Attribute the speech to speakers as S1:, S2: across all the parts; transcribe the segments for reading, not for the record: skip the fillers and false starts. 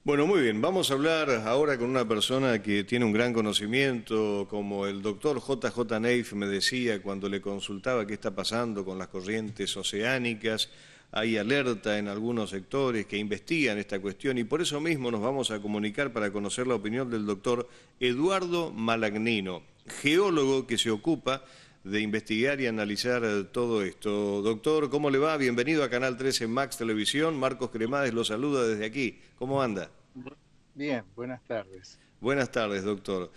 S1: Bueno, muy bien, vamos a hablar ahora con una persona que tiene un gran conocimiento, como el doctor J. Neif me decía cuando le consultaba qué está pasando con las corrientes oceánicas. Hay alerta en algunos sectores que investigan esta cuestión y por eso mismo nos vamos a comunicar para conocer la opinión del doctor Eduardo Malagnino, geólogo que se ocupa de investigar y analizar todo esto. Doctor, ¿cómo le va? Bienvenido a Canal 13 Max Televisión. Marcos Cremades lo saluda desde aquí. ¿Cómo anda?
S2: Bien, buenas tardes.
S1: Buenas tardes, doctor.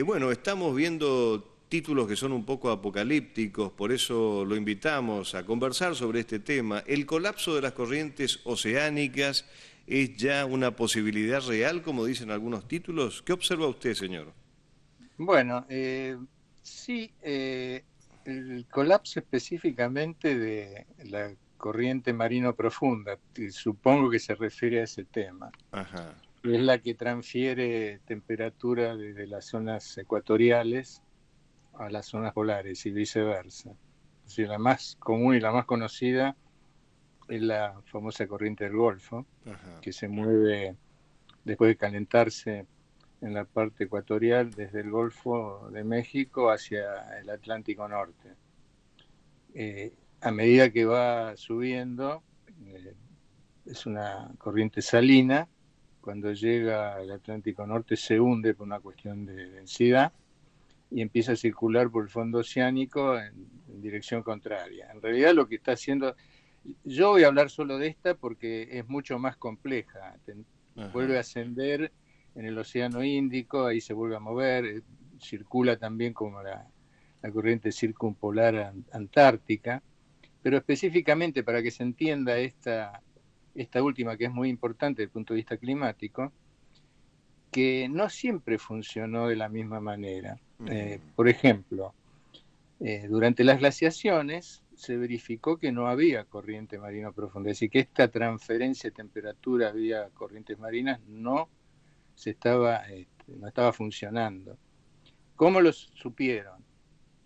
S1: Bueno, estamos viendo títulos que son un poco apocalípticos, por eso lo invitamos a conversar sobre este tema. ¿El colapso de las corrientes oceánicas es ya una posibilidad real, como dicen algunos títulos? ¿Qué observa usted, señor?
S2: Bueno, sí, el colapso específicamente de la corriente marino profunda, que supongo que se refiere a ese tema,
S1: Ajá.
S2: es la que transfiere temperatura desde las zonas ecuatoriales a las zonas polares y viceversa. Es decir, la más común y la más conocida es la famosa corriente del Golfo,
S1: Ajá.
S2: que se mueve después de calentarse en la parte ecuatorial desde el Golfo de México hacia el Atlántico Norte. A medida que va subiendo, eh, es una corriente salina, cuando llega al Atlántico Norte se hunde por una cuestión de densidad y empieza a circular por el fondo oceánico en dirección contraria. En realidad lo que está haciendo, yo voy a hablar solo de esta porque es mucho más compleja. Vuelve a
S1: Ajá.
S2: ascender en el Océano Índico, ahí se vuelve a mover, circula también como la corriente circumpolar antártica, pero específicamente para que se entienda esta última, que es muy importante desde el punto de vista climático, que no siempre funcionó de la misma manera. Por ejemplo, durante las glaciaciones se verificó que no había corriente marina profunda, es decir, que esta transferencia de temperatura vía corrientes marinas no estaba funcionando. ¿Cómo lo supieron?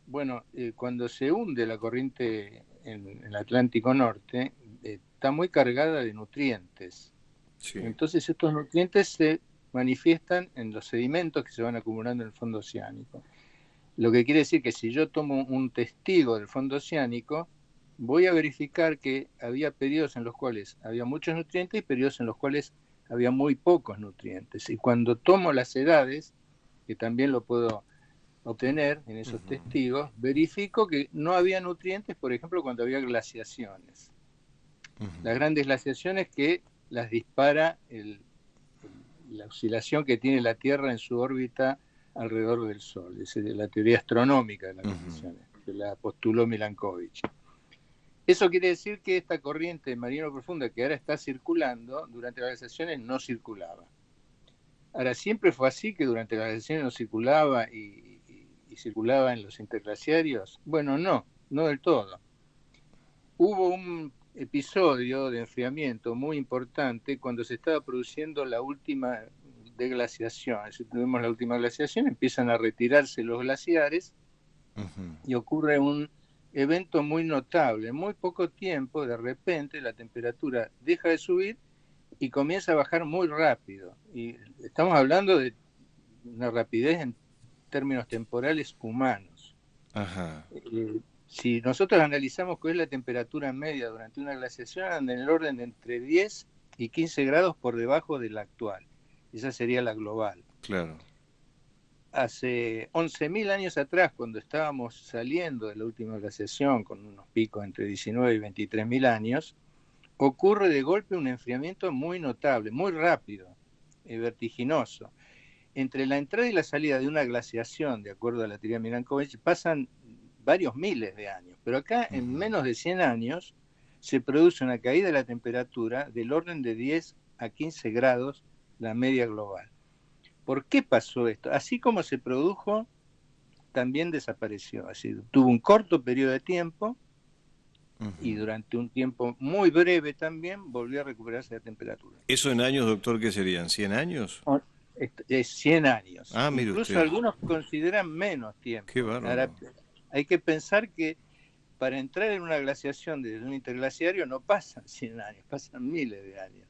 S2: Bueno, cuando se hunde la corriente en el Atlántico Norte, está muy cargada de nutrientes.
S1: Sí.
S2: Entonces estos nutrientes se manifiestan en los sedimentos que se van acumulando en el fondo oceánico. Lo que quiere decir que si yo tomo un testigo del fondo oceánico, voy a verificar que había periodos en los cuales había muchos nutrientes y periodos en los cuales había muy pocos nutrientes. Y cuando tomo las edades, que también lo puedo obtener en esos testigos, verifico que no había nutrientes, por ejemplo, cuando había glaciaciones. Las grandes glaciaciones que las dispara la oscilación que tiene la Tierra en su órbita alrededor del Sol. Esa es la teoría astronómica de las glaciaciones, que la postuló Milankovitch. Eso quiere decir que esta corriente marino profunda que ahora está circulando, durante las glaciaciones no circulaba. Ahora, siempre fue así que durante las glaciaciones no circulaba y circulaba en los interglaciarios. Bueno, no del todo. Hubo un episodio de enfriamiento muy importante cuando se estaba produciendo la última deglaciación. Si tuvimos la última glaciación, empiezan a retirarse los glaciares y ocurre un evento muy notable. En muy poco tiempo, de repente, la temperatura deja de subir y comienza a bajar muy rápido. Y estamos hablando de una rapidez en términos temporales humanos.
S1: Ajá.
S2: Si nosotros analizamos cuál es la temperatura media durante una glaciación, anda en el orden de entre 10 y 15 grados por debajo de la actual. Esa sería la global.
S1: Claro.
S2: Hace 11.000 años atrás, cuando estábamos saliendo de la última glaciación, con unos picos entre 19 y 23.000 años, ocurre de golpe un enfriamiento muy notable, muy rápido, vertiginoso. Entre la entrada y la salida de una glaciación, de acuerdo a la teoría de Milankovitch, pasan varios miles de años, pero acá en menos de 100 años se produce una caída de la temperatura del orden de 10 a 15 grados, la media global. ¿Por qué pasó esto? Así como se produjo, también desapareció. Así, tuvo un corto periodo de tiempo y durante un tiempo muy breve también volvió a recuperarse la temperatura.
S1: ¿Eso en años, doctor, qué serían? ¿100 años?
S2: Es 100 años.
S1: Ah, mire
S2: Incluso
S1: usted.
S2: algunos consideran menos
S1: Qué
S2: tiempo. Ahora,
S1: bárbaro.
S2: hay que pensar que para entrar en una glaciación desde un interglaciario no pasan 100 años, pasan miles de años.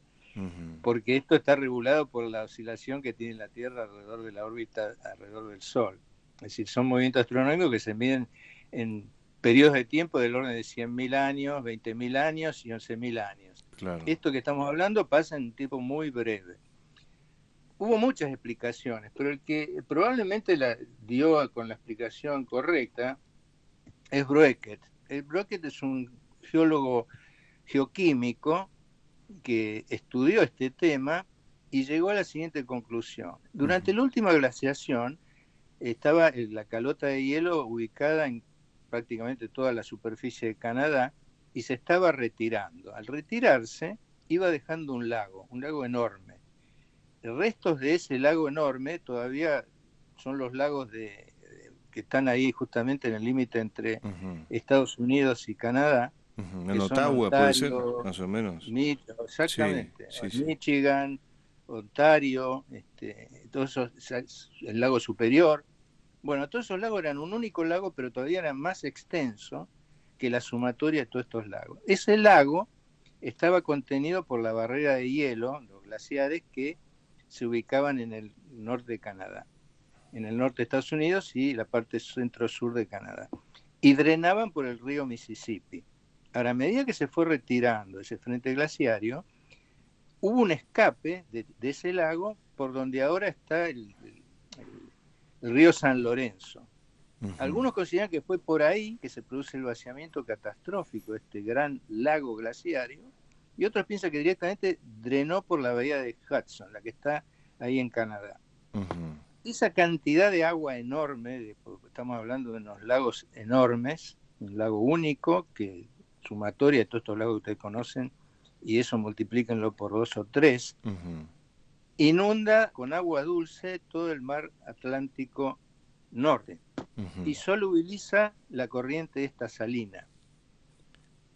S2: porque esto está regulado por la oscilación que tiene la Tierra alrededor de la órbita, alrededor del Sol. Es decir, son movimientos astronómicos que se miden en periodos de tiempo del orden de 100.000 años, 20.000 años y 11.000 años.
S1: Claro.
S2: Esto que estamos hablando pasa en un tiempo muy breve. Hubo muchas explicaciones, pero el que probablemente la dio con la explicación correcta es Broeket. Broeket es un geólogo geoquímico que estudió este tema y llegó a la siguiente conclusión. Durante la última glaciación estaba la calota de hielo ubicada en prácticamente toda la superficie de Canadá y se estaba retirando. Al retirarse iba dejando un lago enorme. Restos de ese lago enorme todavía son los lagos que están ahí justamente en el límite entre Estados Unidos y Canadá.
S1: En Ottawa, Ontario, puede ser, más o menos.
S2: Exactamente.
S1: Sí.
S2: Michigan, Ontario, todos esos, el lago Superior. Bueno, todos esos lagos eran un único lago, pero todavía era más extenso que la sumatoria de todos estos lagos. Ese lago estaba contenido por la barrera de hielo, los glaciares que se ubicaban en el norte de Canadá, en el norte de Estados Unidos y la parte centro-sur de Canadá, y drenaban por el río Mississippi. Ahora, a medida que se fue retirando ese frente glaciario, hubo un escape de ese lago por donde ahora está el río San Lorenzo. Algunos consideran que fue por ahí que se produce el vaciamiento catastrófico de este gran lago glaciario, y otros piensan que directamente drenó por la bahía de Hudson, la que está ahí en Canadá. Esa cantidad de agua enorme, porque estamos hablando de unos lagos enormes, un lago único, que sumatoria de todos estos lagos que ustedes conocen, y eso multiplíquenlo por 2 o 3, inunda con agua dulce todo el mar Atlántico Norte y solubiliza la corriente esta salina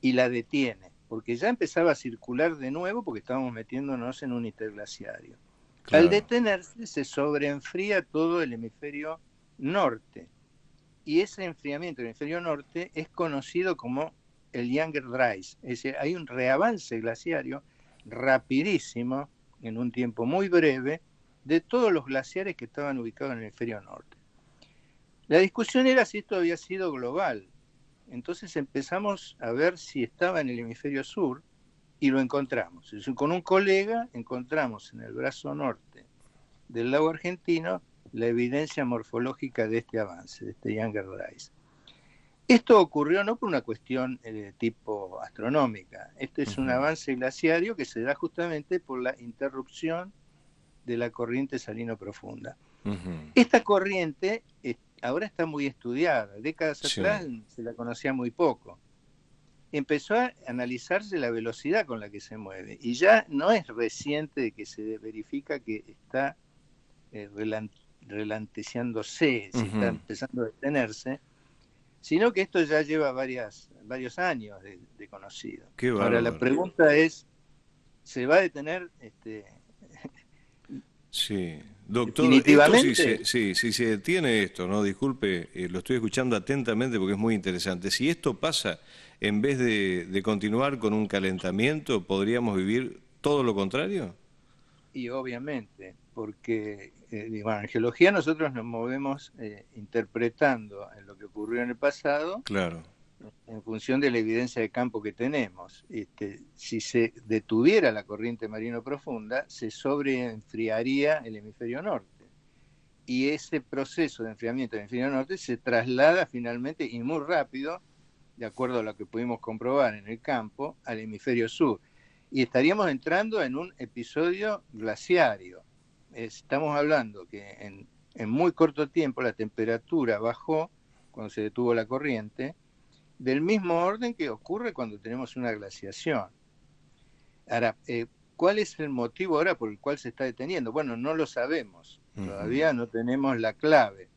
S2: y la detiene, porque ya empezaba a circular de nuevo porque estábamos metiéndonos en un interglaciario. Claro. Al detenerse se sobreenfría todo el hemisferio norte, y ese enfriamiento del hemisferio norte es conocido como el Younger Dryas, es decir, hay un reavance glaciario rapidísimo en un tiempo muy breve de todos los glaciares que estaban ubicados en el hemisferio norte. La discusión era si esto había sido global. Entonces empezamos a ver si estaba en el hemisferio sur y lo encontramos. Con un colega encontramos en el brazo norte del lago argentino la evidencia morfológica de este avance, de este Younger Dryas. Esto ocurrió no por una cuestión de tipo astronómica. Este es un avance glaciario que se da justamente por la interrupción de la corriente salino profunda. Esta corriente ahora está muy estudiada. Décadas atrás se la conocía muy poco. Empezó a analizarse la velocidad con la que se mueve. Y ya no es reciente que se verifica que está relanceándose, si está empezando a detenerse, sino que esto ya lleva varios años de conocido. Ahora la pregunta es, ¿se va a detener
S1: sí, doctor,
S2: definitivamente?
S1: Esto si se detiene esto, ¿no? Disculpe, lo estoy escuchando atentamente porque es muy interesante. Si esto pasa, en vez de continuar con un calentamiento, ¿podríamos vivir todo lo contrario?
S2: Y obviamente, porque en geología nosotros nos movemos interpretando en lo que ocurrió en el pasado,
S1: claro,
S2: en función de la evidencia de campo que tenemos. Si se detuviera la corriente marino profunda, se sobreenfriaría el hemisferio norte. Y ese proceso de enfriamiento del hemisferio norte se traslada finalmente y muy rápido, de acuerdo a lo que pudimos comprobar en el campo, al hemisferio sur. Y estaríamos entrando en un episodio glaciario. Estamos hablando que en muy corto tiempo la temperatura bajó cuando se detuvo la corriente, del mismo orden que ocurre cuando tenemos una glaciación. Ahora, ¿cuál es el motivo ahora por el cual se está deteniendo? Bueno, no lo sabemos. Todavía no tenemos la clave.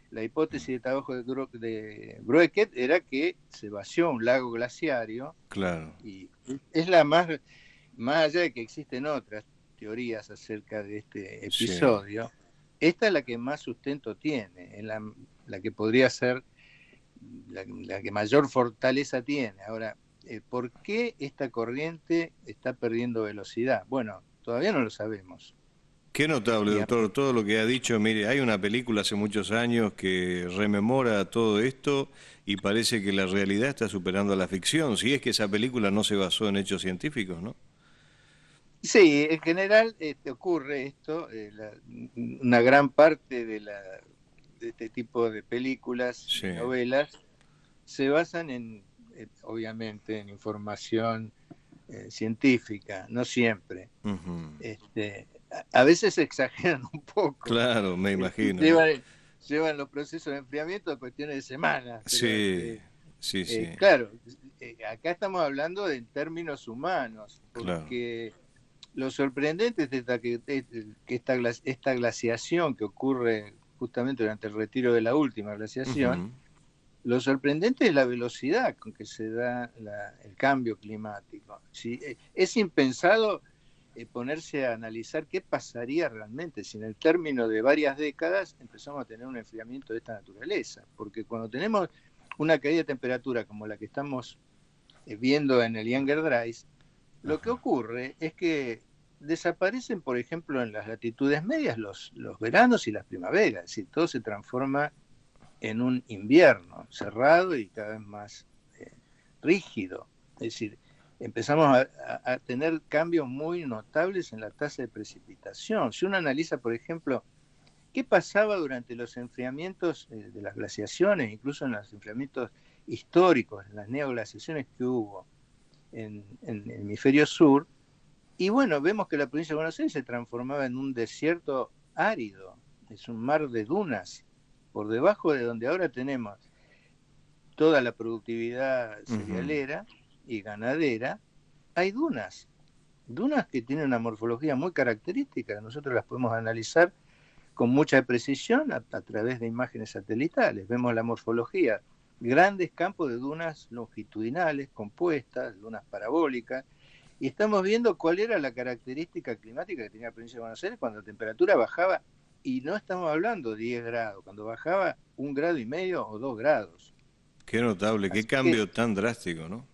S2: La hipótesis de trabajo de Broeket era que se vació un lago glaciario.
S1: Claro.
S2: Y es la más allá de que existen otras teorías acerca de este episodio, esta es la que más sustento tiene, es la que podría ser la que mayor fortaleza tiene. Ahora, ¿por qué esta corriente está perdiendo velocidad? Bueno, todavía no lo sabemos.
S1: Qué notable, doctor, todo lo que ha dicho. Mire, hay una película hace muchos años que rememora todo esto y parece que la realidad está superando a la ficción, si es que esa película no se basó en hechos científicos, ¿no?
S2: Sí, en general ocurre esto, una gran parte de este tipo de películas
S1: Sí.
S2: y novelas se basan obviamente, en información científica, no siempre.
S1: Ujú.
S2: A veces se exageran un poco,
S1: Claro, me
S2: y
S1: imagino, ¿no?
S2: llevan los procesos de enfriamiento a cuestiones de semanas, pero
S1: Sí, sí, sí,
S2: claro, acá estamos hablando de términos humanos,
S1: claro.
S2: porque lo sorprendente es esta glaciación que ocurre justamente durante el retiro de la última glaciación.
S1: Ujú.
S2: Lo sorprendente es la velocidad con que se da el cambio climático. ¿Sí? Es impensado ponerse a analizar qué pasaría realmente si en el término de varias décadas empezamos a tener un enfriamiento de esta naturaleza. Porque cuando tenemos una caída de temperatura como la que estamos viendo en el Younger Dryas, lo que
S1: Ajá.
S2: ocurre es que desaparecen, por ejemplo, en las latitudes medias los veranos y las primaveras. Es decir, todo se transforma en un invierno cerrado y cada vez más rígido. Es decir, empezamos a tener cambios muy notables en la tasa de precipitación. Si uno analiza, por ejemplo, qué pasaba durante los enfriamientos de las glaciaciones, incluso en los enfriamientos históricos, en las neoglaciaciones que hubo en el hemisferio sur, y bueno, vemos que la provincia de Buenos Aires se transformaba en un desierto árido, es un mar de dunas, por debajo de donde ahora tenemos toda la productividad
S1: Ujú.
S2: cerealera y ganadera, hay dunas, dunas que tienen una morfología muy característica, nosotros las podemos analizar con mucha precisión a través de imágenes satelitales, vemos la morfología, grandes campos de dunas longitudinales, compuestas, dunas parabólicas, y estamos viendo cuál era la característica climática que tenía la provincia de Buenos Aires cuando la temperatura bajaba, y no estamos hablando de 10 grados, cuando bajaba 1,5 grados o 2 grados.
S1: Qué notable, qué
S2: Así que,
S1: cambio tan drástico, ¿no?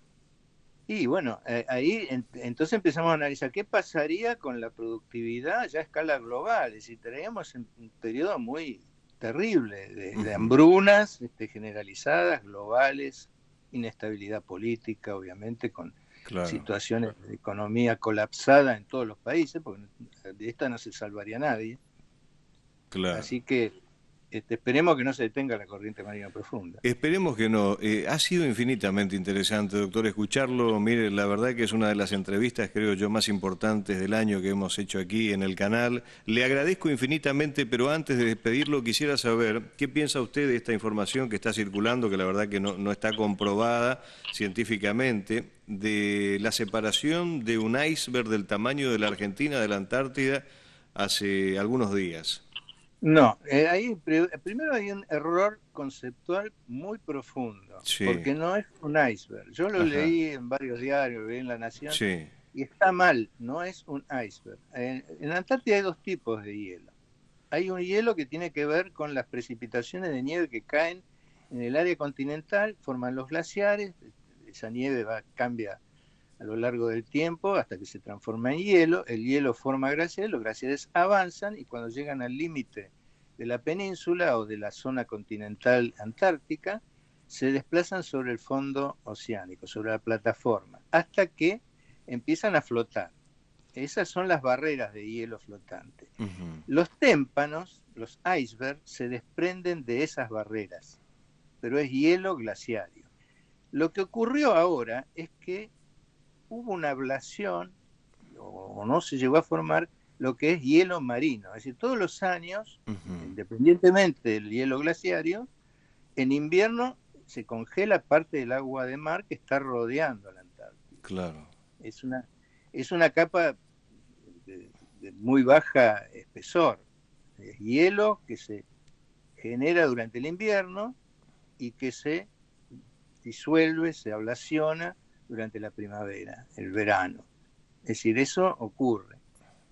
S2: y bueno, ahí entonces empezamos a analizar qué pasaría con la productividad ya a escala global. Es decir, teníamos un periodo muy terrible de
S1: Ujú.
S2: hambrunas generalizadas, globales, inestabilidad política, obviamente, con
S1: Claro,
S2: situaciones de economía colapsada en todos los países, porque de esta no se salvaría nadie.
S1: claro.
S2: Así que esperemos que no se detenga la corriente marina profunda.
S1: Esperemos que no. Ha sido infinitamente interesante, doctor, escucharlo. Mire, la verdad que es una de las entrevistas, creo yo, más importantes del año que hemos hecho aquí en el canal. Le agradezco infinitamente, pero antes de despedirlo quisiera saber qué piensa usted de esta información que está circulando, que la verdad que no está comprobada científicamente, de la separación de un iceberg del tamaño de la Argentina de la Antártida hace algunos días.
S2: No, ahí primero hay un error conceptual muy profundo,
S1: Sí,
S2: porque no es un iceberg. Yo lo
S1: ajá,
S2: leí en varios diarios, lo leí en La Nación,
S1: sí,
S2: y está mal, no es un iceberg. En la Antártida hay dos tipos de hielo. Hay un hielo que tiene que ver con las precipitaciones de nieve que caen en el área continental, forman los glaciares, esa nieve cambia a lo largo del tiempo hasta que se transforma en hielo, el hielo forma glaciares, los glaciares avanzan y cuando llegan al límite de la península o de la zona continental antártica, se desplazan sobre el fondo oceánico, sobre la plataforma, hasta que empiezan a flotar. Esas son las barreras de hielo flotante.
S1: ujú,
S2: Los témpanos, los icebergs, se desprenden de esas barreras, pero es hielo glaciario. Lo que ocurrió ahora es que hubo una ablación o no se llegó a formar lo que es hielo marino. Es decir, todos los años,
S1: ujú.
S2: independientemente del hielo glaciario, en invierno se congela parte del agua de mar que está rodeando a la Antártida.
S1: Claro,
S2: Es una, es una capa de muy baja espesor. Es hielo que se genera durante el invierno y que se disuelve, se ablaciona durante la primavera, el verano. Es decir, eso ocurre.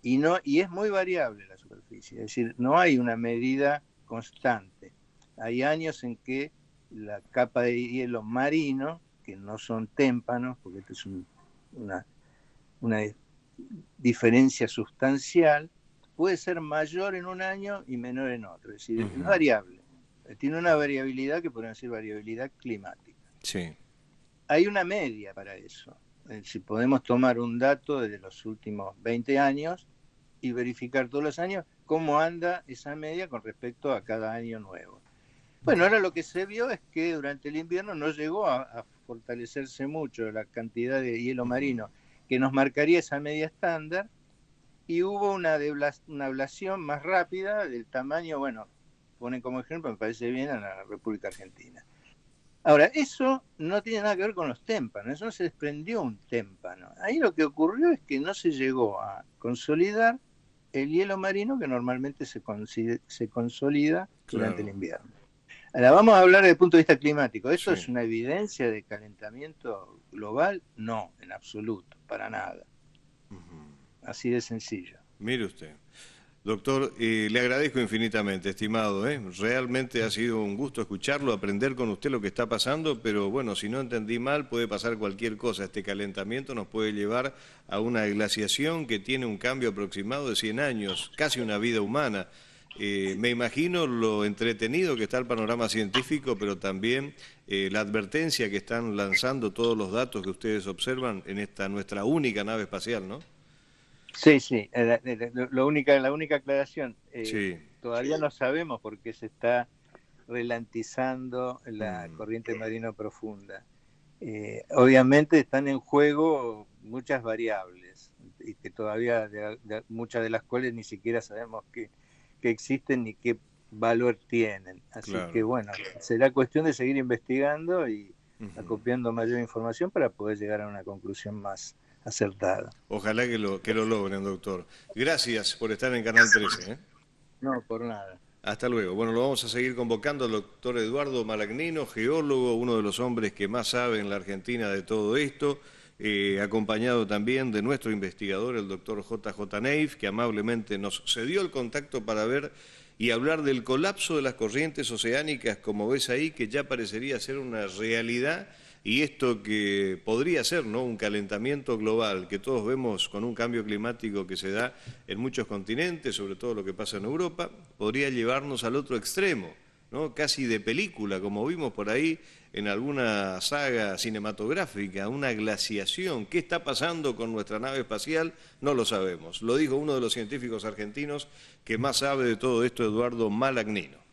S2: Y es muy variable la superficie, es decir, no hay una medida constante. Hay años en que la capa de hielo marino que no son témpanos, porque esto es una diferencia sustancial, puede ser mayor en un año y menor en otro. Es decir, es variable. Tiene una variabilidad que podemos decir variabilidad climática.
S1: Sí.
S2: Hay una media para eso. Si podemos tomar un dato de los últimos 20 años y verificar todos los años cómo anda esa media con respecto a cada año nuevo. Bueno, ahora lo que se vio es que durante el invierno no llegó a fortalecerse mucho la cantidad de hielo marino que nos marcaría esa media estándar, y hubo una ablación más rápida del tamaño, bueno, ponen como ejemplo, me parece bien, a la República Argentina. Ahora, eso no tiene nada que ver con los témpanos, eso no se desprendió un témpano. Ahí lo que ocurrió es que no se llegó a consolidar el hielo marino que normalmente se consolida durante el invierno. Ahora, vamos a hablar desde el punto de vista climático. ¿Eso es una evidencia de calentamiento global? No, en absoluto, para nada. Así de sencillo.
S1: Mire usted. Doctor, le agradezco infinitamente, estimado. Realmente ha sido un gusto escucharlo, aprender con usted lo que está pasando, pero bueno, si no entendí mal, puede pasar cualquier cosa. Este calentamiento nos puede llevar a una glaciación que tiene un cambio aproximado de 100 años, casi una vida humana. Me imagino lo entretenido que está el panorama científico, pero también la advertencia que están lanzando todos los datos que ustedes observan en esta nuestra única nave espacial, ¿no?
S2: Sí, sí, la única aclaración, todavía no sabemos por qué se está ralentizando la corriente marino profunda. Obviamente están en juego muchas variables, y que todavía muchas de las cuales ni siquiera sabemos que existen ni qué valor tienen. Así que bueno, será cuestión de seguir investigando y acopiando mayor información para poder llegar a una conclusión más acertada.
S1: Ojalá que lo logren, doctor. Gracias por estar en Canal 13.
S2: No, por nada.
S1: Hasta luego. Bueno, lo vamos a seguir convocando al doctor Eduardo Malagnino, geólogo, uno de los hombres que más sabe en la Argentina de todo esto, acompañado también de nuestro investigador, el doctor JJ Neif, que amablemente nos cedió el contacto para ver y hablar del colapso de las corrientes oceánicas, como ves ahí, que ya parecería ser una realidad. Y esto que podría ser, ¿no?, un calentamiento global que todos vemos con un cambio climático que se da en muchos continentes, sobre todo lo que pasa en Europa, podría llevarnos al otro extremo, ¿no?, casi de película, como vimos por ahí en alguna saga cinematográfica, una glaciación. ¿Qué está pasando con nuestra nave espacial? No lo sabemos. Lo dijo uno de los científicos argentinos que más sabe de todo esto, Eduardo Malagnino.